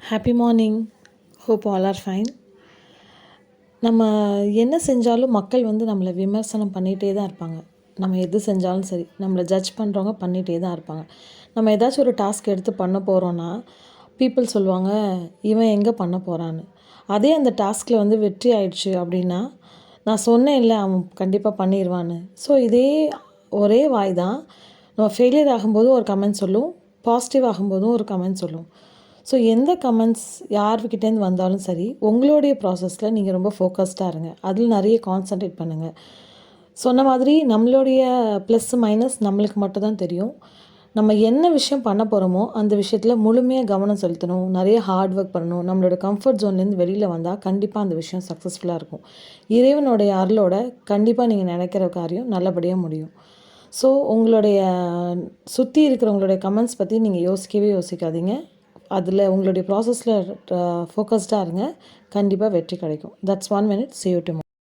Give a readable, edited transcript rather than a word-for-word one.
Happy morning. Hope all are fine. நம்ம என்ன செஞ்சாலும் மக்கள் வந்து நம்மளை விமர்சனம் பண்ணிகிட்டே தான் இருப்பாங்க. நம்ம எது செஞ்சாலும் சரி, நம்மளை ஜட்ஜ் பண்ணுறவங்க பண்ணிகிட்டே தான் இருப்பாங்க. நம்ம ஏதாச்சும் ஒரு டாஸ்க் எடுத்து பண்ண போகிறோன்னா பீப்புள் சொல்லுவாங்க, இவன் எங்கே பண்ண போகிறான்னு. அதே அந்த டாஸ்கில் வந்து வெற்றி ஆயிடுச்சு அப்படின்னா, நான் சொன்னேன் இல்லை அவன் கண்டிப்பாக பண்ணிடுவான்னு. ஸோ இதே ஒரே வாய் தான் நம்ம ஃபெயிலியர் ஆகும்போதும் ஒரு கமெண்ட் சொல்லும், பாசிட்டிவ் ஆகும்போதும் ஒரு கமெண்ட் சொல்லும். ஸோ எந்த கமெண்ட்ஸ் யார்கிட்டேருந்து வந்தாலும் சரி, உங்களுடைய ப்ராசஸில் நீங்கள் ரொம்ப ஃபோக்கஸ்டாக இருங்க. அதில் நிறைய கான்சன்ட்ரேட் பண்ணுங்கள். சொன்ன மாதிரி நம்மளுடைய ப்ளஸ் மைனஸ் நம்மளுக்கு மட்டும்தான் தெரியும். நம்ம என்ன விஷயம் பண்ண போகிறோமோ அந்த விஷயத்தில் முழுமையாக கவனம் செலுத்தணும், நிறைய ஹார்ட் ஒர்க் பண்ணணும். நம்மளோட கம்ஃபர்ட் ஜோன்லேருந்து வெளியில் வந்தால் கண்டிப்பாக அந்த விஷயம் சக்ஸஸ்ஃபுல்லாக இருக்கும். இறைவனுடைய அருளோட கண்டிப்பாக நீங்கள் நினைக்கிற காரியம் நல்லபடியாக முடியும். ஸோ உங்களுடைய சுற்றி இருக்கிறவங்களுடைய கமெண்ட்ஸ் பற்றி நீங்கள் யோசிக்கவே யோசிக்காதீங்க. அதில் உங்களுடைய ப்ராசஸில் ஃபோக்கஸ்டாக இருங்க. கண்டிப்பாக வெற்றி கிடைக்கும். That's 1 minute. See you tomorrow.